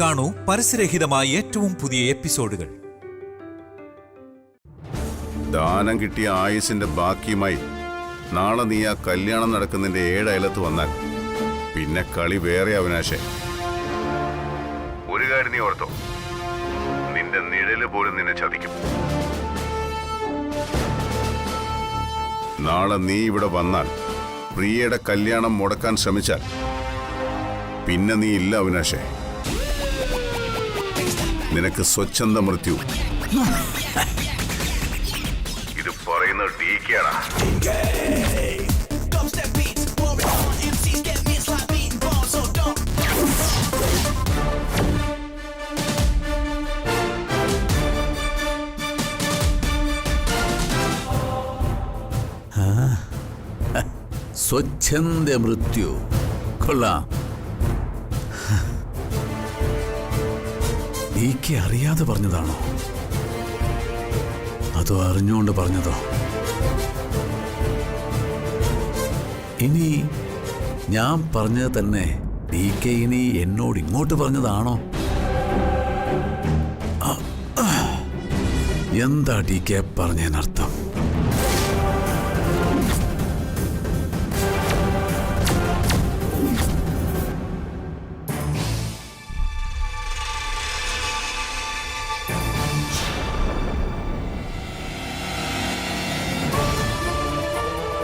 കാണൂ പരസ്യരഹിതമായ ഏറ്റവും പുതിയ എപ്പിസോഡുകൾ. ദാനം കിട്ടിയ ആയുസിന്റെ ബാക്കിയുമായി നാളെ നീ ആ കല്യാണം നടക്കുന്നതിന്റെ 7 അയലത്ത് വന്നാൽ പിന്നെ കളി വേറെ. അവിനാശേ, ഒരു കാര്യം നീ ഓർത്തോ, നിന്റെ നിഴല് പോലും നിന്നെ ചതിക്കും. നാളെ നീ ഇവിടെ വന്നാൽ പ്രിയയുടെ കല്യാണം മുടക്കാൻ ശ്രമിച്ചാൽ പിന്നെ നീ ഇല്ല അവിനാശേ. നിനക്ക് സ്വച്ഛന്ത മൃത്യു. ഇത് പറയുന്നത് ഡീക്കാണ്. സ്വച്ഛന്ത മൃത്യു കൊള്ളാം. നീക്ക് അറിയാതെ പറഞ്ഞതാണോ അതോ അറിഞ്ഞുകൊണ്ട് പറഞ്ഞതോ? ഇനി ഞാൻ പറഞ്ഞത് തന്നെ നീക്ക് ഇനി എന്നോട് ഇങ്ങോട്ട് പറഞ്ഞതാണോ? എന്താ ടീക്കെ പറഞ്ഞതിനർത്ഥം?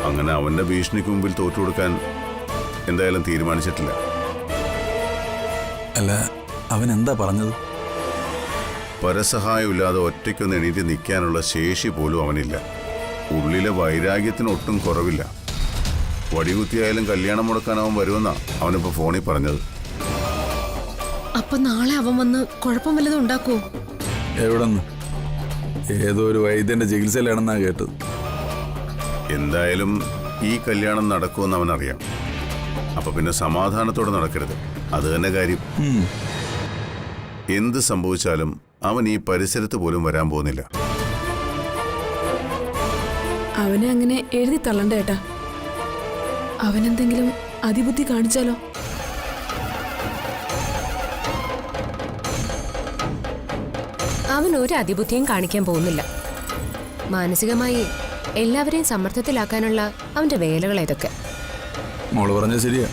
അങ്ങനെ അവന്റെ ഭീഷണിക്ക് മുമ്പിൽ തോറ്റു കൊടുക്കാൻ എന്തായാലും തീരുമാനിച്ചിട്ടില്ല. അല്ല, അവൻ എന്താ പറഞ്ഞത്? പരസഹായമില്ലാതെ ഒറ്റയ്ക്കൊന്ന് എണീറ്റ് നിൽക്കാനുള്ള ശേഷി പോലും അവനില്ല. ഉള്ളിലെ വൈരാഗ്യത്തിന് ഒട്ടും കുറവില്ല. വടികുത്തിയായാലും കല്യാണം മുടക്കാൻ അവൻ വരുമെന്നാ അവനിപ്പോ ഫോണിൽ പറഞ്ഞത്. അപ്പൊ നാളെ അവൻ വന്ന് കുഴപ്പം വല്ലതും ഉണ്ടാക്കുവോ? എവിടെന്ന്? ഏതോ ഒരു വൈദ്യന്റെ ചികിത്സയിലാണെന്നാ കേട്ടത്. എന്തായാലും ഈ കല്യാണം നടക്കുമെന്ന് അവനറിയാം. അപ്പൊ പിന്നെ സമാധാനത്തോടെ നടക്കരുത്, അത് തന്നെ കാര്യം. എന്ത് സംഭവിച്ചാലും അവൻ ഈ പരിസരത്ത് പോലും വരാൻ പോകുന്നില്ല. അവനെ അങ്ങനെ എഴുതി തള്ളണ്ട ഏട്ടാ. അവനെന്തെങ്കിലും അതിബുദ്ധി കാണിച്ചാലോ? അവൻ ഒരു അതിബുദ്ധിയും കാണിക്കാൻ പോകുന്നില്ല. മാനസികമായി എല്ലാവരെയും സമ്മർദ്ദത്തിലാക്കാനുള്ള അവന്റെ വേലകൾ ഏതൊക്കെ. മോള് പറഞ്ഞത് ശരിയാ.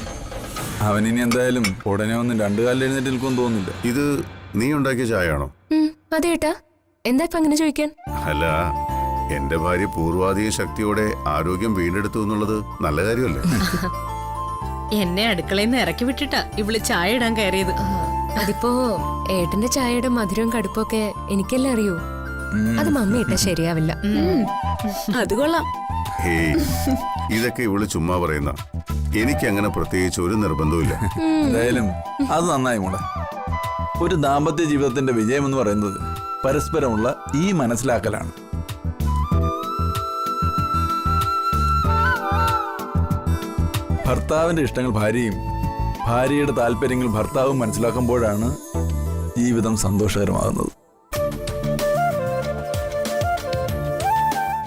അവനിനി എന്തായാലും ഉടനെ ഒന്നും 2 കാലിൽ എഴുന്നേറ്റ് നിൽക്കുമെന്ന് തോന്നുന്നില്ല. ഇത് നീ ഉണ്ടാക്കിയ ചായയാണോ? അതേട്ടാ, എന്താ ഇപ്പൊ അങ്ങനെ ചോദിക്കാൻ? അല്ല, എന്റെ ഭാര്യ പൂർവാധിക ശക്തിയോടെ ആരോഗ്യം വീണ്ടെടുത്തു എന്നുള്ളത് നല്ല കാര്യമല്ലേ? എന്നെ അടുക്കളയിൽ നിന്ന് ഇറക്കി വിട്ടിട്ടാ ഇവള് ചായ ഇടാൻ കയറിയത്. അതിപ്പോ ഏട്ടന്റെ ചായയുടെ മധുരവും കടുപ്പൊക്കെ എനിക്കല്ലേ അറിയൂ. അത് മമ്മി ഇട്ടാ ശരിയാവില്ല. അത് കൊള്ളാം. ഹേയ്, ഇതൊക്കെ ഇവള് ചുമ്മാ പറയുന്ന. എനിക്ക് അങ്ങനെ പ്രത്യേകിച്ച് ഒരു നിർബന്ധവും ഇല്ല. എന്തായാലും അത് നന്നായി മോളെ. ഒരു ദാമ്പത്യ ജീവിതത്തിന്റെ വിജയം എന്ന് പറയുന്നത് പരസ്പരമുള്ള ഈ മനസ്സിലാക്കലാണ്. ഭർത്താവിന്റെ ഇഷ്ടങ്ങൾ ഭാര്യയും ഭാര്യയുടെ താല്പര്യങ്ങൾ ഭർത്താവും മനസ്സിലാക്കുമ്പോഴാണ് ജീവിതം സന്തോഷകരമാകുന്നത്.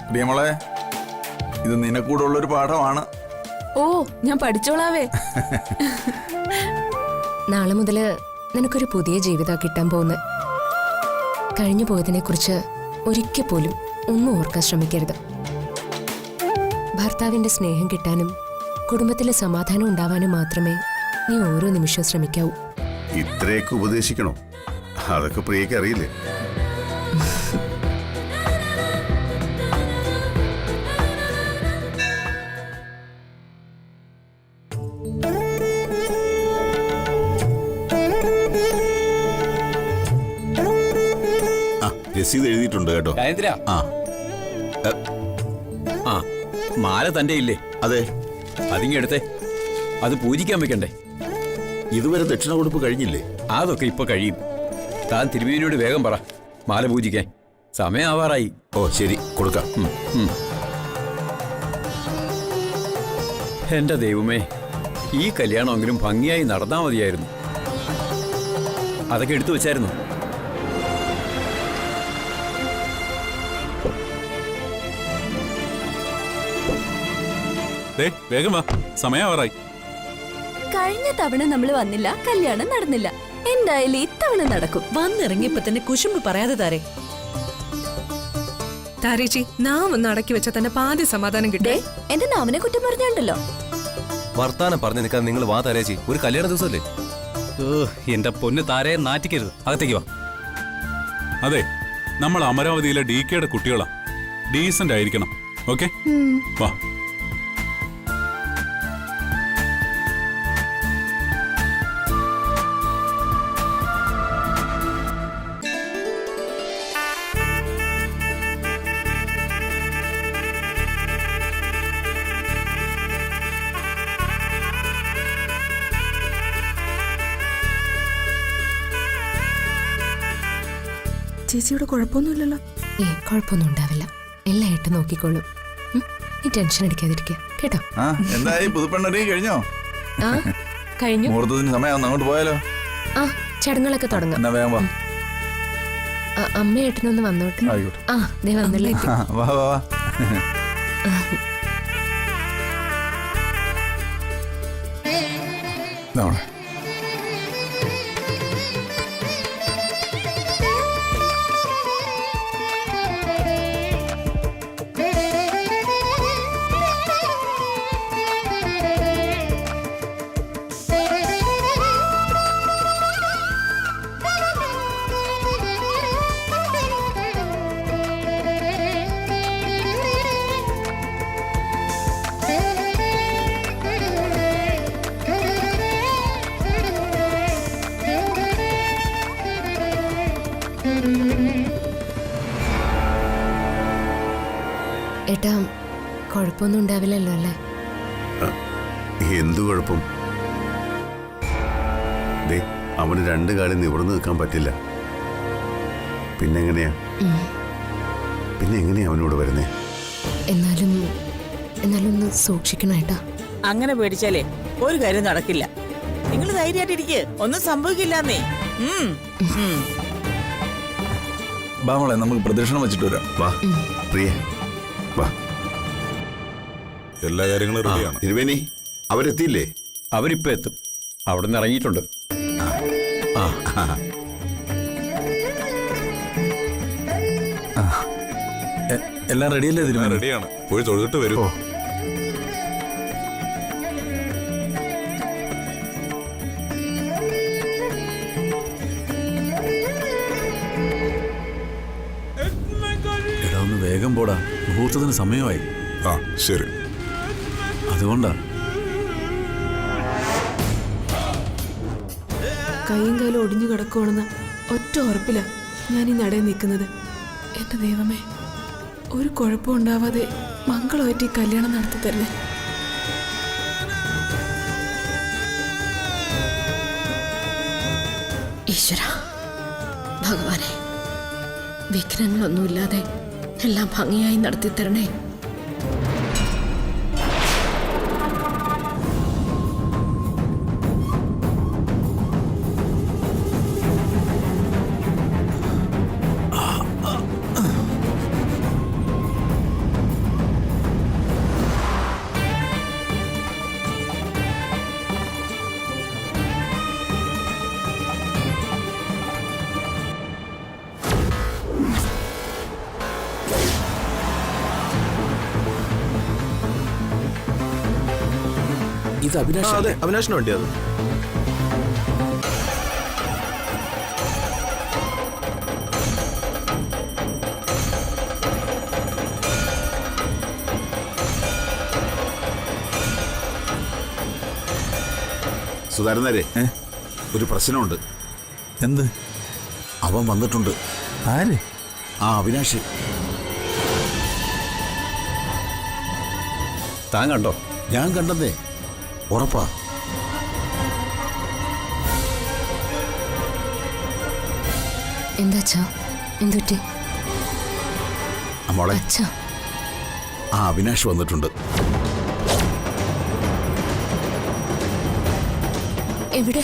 പ്രിയമോളെ, ഇത് നിനക്കൂടെ ഉള്ളൊരു പാഠമാണ്. ഓ, ഞാൻ പഠിച്ചോളാവേ. നാളെ മുതല് നിനക്കൊരു പുതിയ ജീവിതം കിട്ടാൻ പോകുന്ന. കഴിഞ്ഞു പോയതിനെ കുറിച്ച് ഒരിക്കൽ പോലും ഒന്നും ഓർക്കാൻ ശ്രമിക്കരുത്. ഭർത്താവിന്റെ സ്നേഹം കിട്ടാനും കുടുംബത്തിലെ സമാധാനം ഉണ്ടാവാനും മാത്രമേ നീ ഓരോ നിമിഷവും ശ്രമിക്കാവൂ. ഇത്രയൊക്കെ ഉപദേശിക്കണോ? അതൊക്കെ പ്രിയക്ക് അറിയില്ലേ? രസീത് എഴുതിയിട്ടുണ്ട് കേട്ടോ. മാല തന്റെ ഇല്ലേ? അതെ. അതിങ്ങെടുത്തേ. അത് പൂജിക്കാൻ വെക്കണ്ടേ? ഇതുവരെ ദക്ഷിണ കൊടുപ്പ് കഴിഞ്ഞില്ലേ? അതൊക്കെ ഇപ്പൊ കഴിയും. താൻ തിരുമേനിയോട് വേഗം പറ മാല പൂജിക്കാൻ. സമയമാവാറായി. ഓ ശരി, കൊടുക്കാം. എന്റെ ദൈവമേ, ഈ കല്യാണമെങ്കിലും ഭംഗിയായി നടന്നാ മതിയായിരുന്നു. അതൊക്കെ എടുത്തു വെച്ചായിരുന്നു. വേഗം വാ, സമയാവാറായി. കഴിഞ്ഞ തവണ നമ്മൾ വന്നില്ല, കല്യാണം നടന്നില്ല. എന്തായാലും ഇത്തവണ നടക്കും. വന്നിറങ്ങിയപ്പോ തന്നെ കുശുമ്പ് പറയാതെ താരേ. താരേച്ചി നാം ഒന്ന് അടക്കി വെച്ചാൽ തന്നെ പാതി സമാധാനം കിട്ടേ. എന്റെ നാമനെ കുറ്റം പറഞ്ഞുണ്ടല്ലോ. വർത്താനം പറഞ്ഞു നിൽക്കാൻ നിങ്ങൾ വാ താരേച്ചി, ഒരു കല്യാണ ദിവസമല്ലേ? എന്റെ പൊന്ന് താരയെ നാറ്റിക്കരുത്, അകത്തേക്ക് വാ. അതെ, നമ്മൾ അമരാവതിയിലെ DKയുടെ കുട്ടികളാ. ഡീസന്റ് ആയിരിക്കണം. ഓക്കെ, വാ. ചേച്ചിയുടെ കുഴപ്പമൊന്നുമില്ലല്ലോ? കുഴപ്പമൊന്നും ഉണ്ടാവില്ല. എല്ലായിട്ട് നോക്കിക്കോളും. നീ ടെൻഷൻ അടിക്കാതിരിക്കുക കേട്ടോ. എന്തായി പുതുപ്പെണ്ണി കഴിഞ്ഞോ? ആ കഴിഞ്ഞു. മുഹൂർത്തത്തിന് സമയം അങ്ങോട്ട് പോയാലോ? ആ ചടങ്ങുകളൊക്കെ തുടങ്ങാം. എന്നാ വേഗം വാ. അമ്മയേട്ടനൊന്ന് വന്നോട്ടെ. ആയിക്കോട്ടെ. ആ ദേ വന്നില്ലേ. വാ വാ വാ. ഇതാവണേ. ഏട്ടാ കുഴപ്പമൊന്നും ഉണ്ടാവില്ലല്ലോ അല്ലേ? എന്തു കുഴപ്പം? ദേ, അവന് രണ്ടു കാലം നിവർന്നു നിൽക്കാൻ പറ്റില്ല. പിന്നെങ്ങനെയാ അവനോട് വരുന്നേ? എന്നാലും ഒന്ന് സൂക്ഷിക്കണം ഏട്ടാ. അങ്ങനെ പേടിച്ചാലേ ഒരു കാര്യം നടക്കില്ല. നിങ്ങൾ ധൈര്യമായിട്ടിരിക്കുക, ഒന്നും സംഭവിക്കില്ലെന്നേ. വാ മോളെ, നമുക്ക് പ്രദക്ഷിണം വെച്ചിട്ട് വരാം. വാ പ്രിയ, വാ. എല്ലാ കാര്യങ്ങളും റെഡിയാണ്. തിരുവേനി, അവരെത്തിയില്ലേ? അവരിപ്പോ എത്തും, അവിടെ നിന്ന് ഇറങ്ങിയിട്ടുണ്ട്. എല്ലാം റെഡിയല്ലേ തിരുമേനി? റെഡിയാണ്, പോയി തൊഴുതിട്ട് വരൂ. എടാ ഒന്ന് വേഗം പോടാ, മുഹൂർത്തത്തിന് സമയമായി. ആ ശരി. അതുകൊണ്ടാ കൈയും കാലും ഒടിഞ്ഞു കിടക്കുവാണെന്ന് ഒറ്റ ഉറപ്പില്ല ഞാൻ ഈ നടയിൽ നിൽക്കുന്നത്. എന്റെ ദൈവമേ, ഒരു കുഴപ്പം ഉണ്ടാവാതെ മംഗളമായിട്ട് ഈ കല്യാണം നടത്തി തരണേ. ഈശ്വര ഭഗവാനെ, വിഘ്നങ്ങളൊന്നുമില്ലാതെ എല്ലാം ഭംഗിയായി നടത്തി തരണേ. ഇത് അവിനാശ്? അതെ, അവിനാശിന് വേണ്ടി. അത് സുധാരനരെ, ഒരു പ്രശ്നമുണ്ട്. എന്ത്? അവൻ വന്നിട്ടുണ്ട്. ആര്? അവിനാശ്. താൻ കണ്ടോ? ഞാൻ കണ്ടെന്നേ, ഉറപ്പാ. എന്താ എന്തുറ്റി? മോളെ, അച്ഛാ അവിനാശ് വന്നിട്ടുണ്ട്. എവിടെ?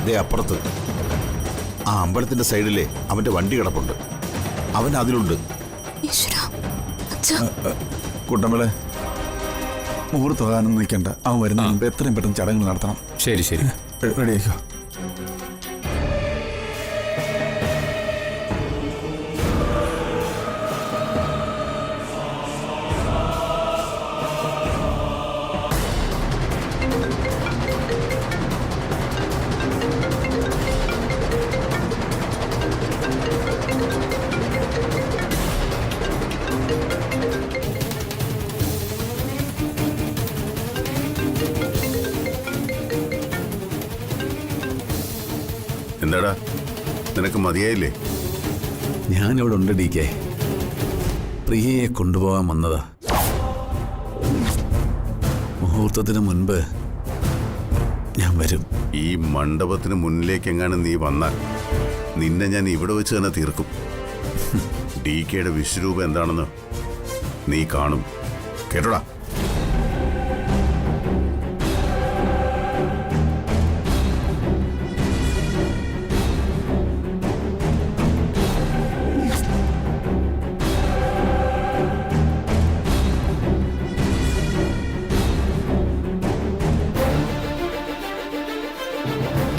ദേ അപ്പുറത്ത്, അമ്പലത്തിന്റെ സൈഡിലെ അവന്റെ വണ്ടി കിടപ്പുണ്ട്. അവൻ അതിലുണ്ട്. കുട്ടമ്പളെ, മുഹൂർത്തം നിൽക്കണ്ട. അവൻ വരുന്ന മുമ്പ് എത്രയും പെട്ടെന്ന് ചടങ്ങുകൾ നടത്തണം. ശരി ശരി, റെഡിയാക്കോ. എന്താടാ, നിനക്ക് മതിയായില്ലേ? ഞാനിവിടെ ഉണ്ട് DK. പ്രിയയെ കൊണ്ടുപോകാൻ വന്നതാ. മുഹൂർത്തത്തിന് മുൻപ് ഞാൻ വരും. ഈ മണ്ഡപത്തിന് മുന്നിലേക്ക് എങ്ങാനും നീ വന്നാൽ നിന്നെ ഞാൻ ഇവിടെ വെച്ച് തന്നെ തീർക്കും. DKയുടെ വിശ്വരൂപം എന്താണെന്ന് നീ കാണും. കേട്ടോടാ?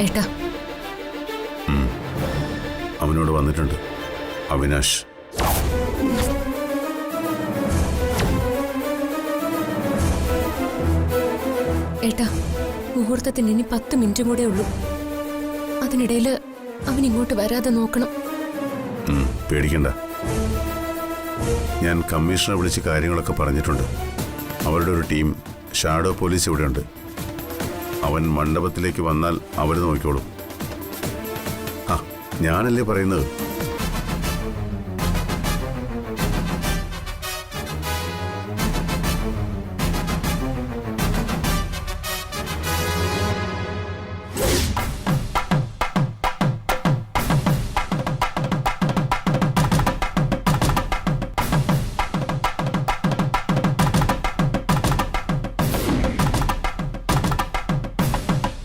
ഏട്ടാ, അവനോട് വന്നിട്ടുണ്ട്, അവിനാഷ്. ഏട്ടാ, മുഹൂർത്തത്തിന് ഇനി 10 മിനിറ്റും കൂടെ ഉള്ളൂ. അതിനിടയിൽ അവൻ ഇങ്ങോട്ട് വരാതെ നോക്കണം. പേടിക്കണ്ട, ഞാൻ കമ്മീഷണറെ വിളിച്ച് കാര്യങ്ങളൊക്കെ പറഞ്ഞിട്ടുണ്ട്. അവരുടെ ഒരു ടീം ഷാഡോ പോലീസ് ഇവിടെയുണ്ട്. അവൻ മണ്ഡപത്തിലേക്ക് വന്നാൽ അവർ നോക്കിക്കോളും. ആ, ഞാനല്ലേ പറയുന്നത്.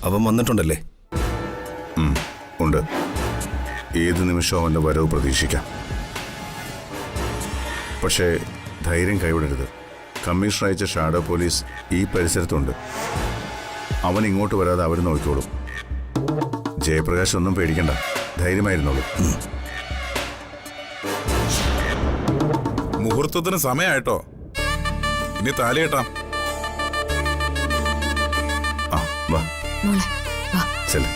അവൻ വന്നിട്ടുണ്ടല്ലേ? ഉണ്ട്. ഏത് നിമിഷവും അവൻ്റെ വരവ് പ്രതീക്ഷിക്കാം. പക്ഷേ ധൈര്യം കൈവിടരുത്. കമ്മീഷണർ അയച്ച ഷാഡോ പോലീസ് ഈ പരിസരത്തുണ്ട്. അവൻ ഇങ്ങോട്ട് വരാതെ അവർ നോക്കിക്കോളും. ജയപ്രകാശ് ഒന്നും പേടിക്കണ്ട, ധൈര്യമായിരുന്നോളൂ. മുഹൂർത്തത്തിന് സമയമായിട്ടോ. ഇനി താലികെട്ടാം. ആ, വാ മോളെ, വാ. ചെല്ലേ.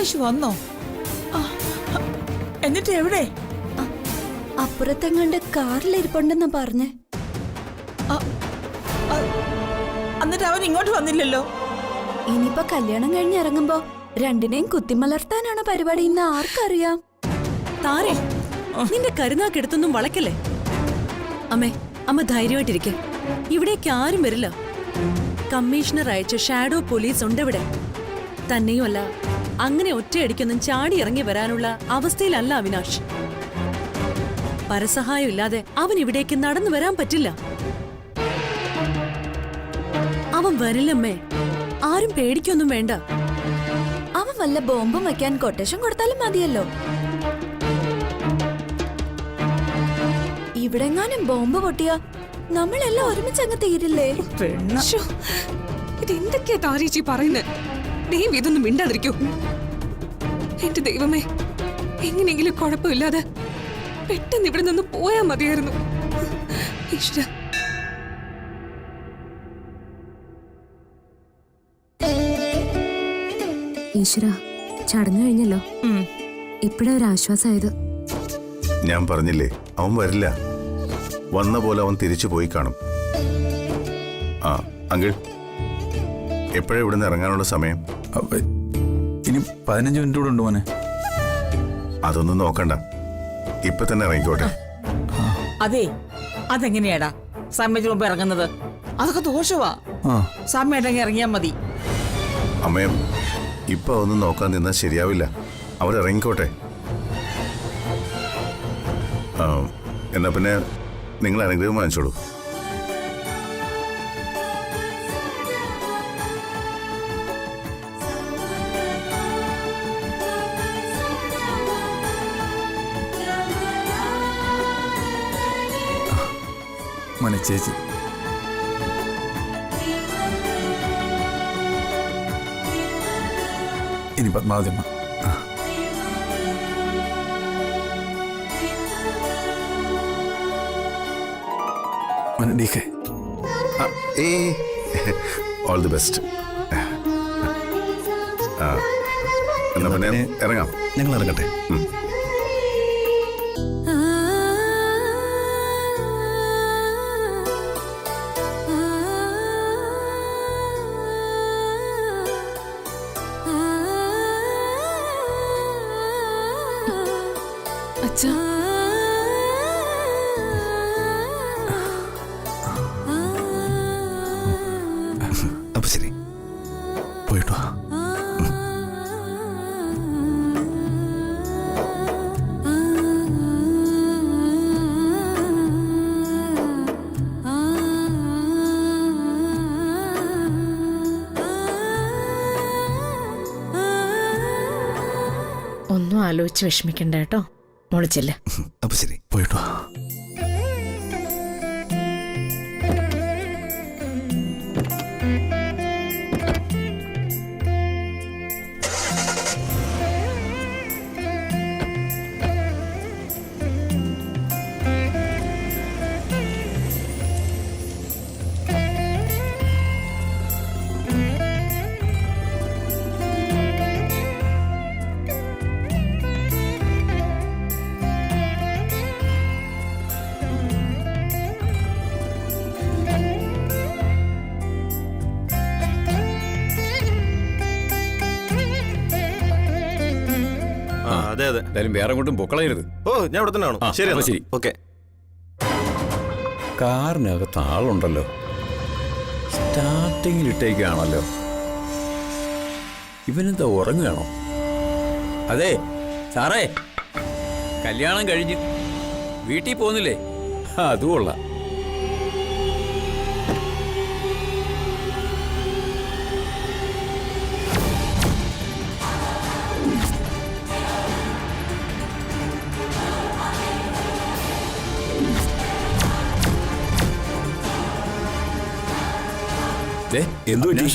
അഭിലാഷ് വന്നോ? ആ, എന്നിട്ട് എവിടെ? അപ്പുറത്തെങ്ങാണ്ട് കാറിലിരിപ്പുണ്ടെന്നാ പറഞ്ഞേ. എന്നിട്ട് അവൻ ഇങ്ങോട്ട് വന്നില്ലല്ലോ. ഇനിയിപ്പോ കല്യാണം കഴിഞ്ഞ് ഇറങ്ങുമ്പോ രണ്ടിനെയും കുത്തിമലർത്താനാണ് പരിപാടി എന്ന് ആർക്കറിയാം? താരേ നിന്റെ കരുനാക്കെടുത്തൊന്നും വളയ്ക്കല്ലേ. അമ്മ ധൈര്യമായിട്ടിരിക്കെ. ഇവിടേക്ക് ആരും വരില്ല. കമ്മീഷണർ അയച്ച ഷാഡോ പോലീസ് ഉണ്ട് ഇവിടെ. തന്നെയുമല്ല, അങ്ങനെ ഒറ്റയടിക്കൊന്നും ചാടി ഇറങ്ങി വരാനുള്ള അവസ്ഥയിലല്ല അവിനാഷ്. പരസഹായം ഇല്ലാതെ അവൻ ഇവിടേക്ക് നടന്നു വരാൻ പറ്റില്ല. അവൻ വരില്ലമ്മേ. ആരും പേടിക്കൊന്നും വേണ്ട. അവൻ വല്ല ബോംബും വെക്കാൻ കൊട്ടേഷൻ കൊടുത്താലും മതിയല്ലോ. ഇവിടെങ്ങാനും ബോംബ് പൊട്ടിയാ നമ്മളെല്ലാം ഒരുമിച്ചങ്ങ് തീരില്ലേ? ഇതെന്തൊക്കെയാ താരേച്ചി പറയുന്നത്? ദൈവം ഇതൊന്നും മിണ്ടാതിരിക്കൂ. എന്റെ ദൈവമേ, എങ്ങനെയെങ്കിലും കുഴപ്പമില്ലാതെ പെട്ടെന്ന് ഇവിടെ നിന്ന് പോയാ മതിയായിരുന്നു. ഈശ്വര, ഈശ്വര, ചടങ്ങ് കഴിഞ്ഞല്ലോ. ഇപ്പഴാ ഒരു ആശ്വാസമായത്. ഞാൻ പറഞ്ഞില്ലേ, അവൻ വരില്ല. വന്ന പോലെ അവൻ തിരിച്ചു പോയി കാണും. ആ അങ്കിൾ, എപ്പോഴാ ഇവിടുന്ന് ഇറങ്ങാനുള്ള സമയം? ഇനി 15 മിനിറ്റ് കൂടെ ഉണ്ട് മോനെ. അതൊന്നും നോക്കണ്ട, ഇപ്പൊ തന്നെ ഇറങ്ങിക്കോട്ടെ. അതെ, അതെങ്ങനെയാടാ സമയത്തിന് മുമ്പ് ഇറങ്ങുന്നത്? അതൊക്കെ ദോഷവാ. സമയമായിട്ടെങ്കിൽ ഇറങ്ങിയാ മതി. അമ്മയും ഇപ്പൊ ഒന്നും നോക്കാൻ നിന്നാൽ ശരിയാവില്ല. അവർ ഇറങ്ങിക്കോട്ടെ. എന്നാ പിന്നെ നിങ്ങൾ അനുഗ്രഹം വാങ്ങിച്ചോളൂ. മോനെ ചേച്ചി, ഇനി പത്മാവതിയമ്മ. മോനെ DK. All the best. എന്നാ പിന്നെ ഇറങ്ങാം. ഞങ്ങൾ ഇറങ്ങട്ടെ. അച്ഛാ, അപ്പൊ ശരി, പോയിട്ട് വാ. ഒന്നും ആലോചിച്ച് വിഷമിക്കണ്ട കേട്ടോ. മോളിച്ചില്ല. അപ്പൊ ശരി, പോയിട്ട് വാ. അതെ അതെ, എന്തായാലും വേറെ അങ്ങോട്ടും പൊക്കളയരുത്. ഓ ഞാൻ ഇവിടെ തന്നെ ആണോ? ശരി അപ്പൊ ശരി. ഓക്കെ. കാറിനകത്ത് ആളുണ്ടല്ലോ. സ്റ്റാർട്ടിങ്ങിൽ ഇട്ടേക്കാണല്ലോ. ഇവനെന്താ ഉറങ്ങുകയാണോ? അതെ സാറേ, കല്യാണം കഴിഞ്ഞ് വീട്ടിൽ പോകുന്നില്ലേ? അതുകൊള്ളാം. എന്തു പറ്റി?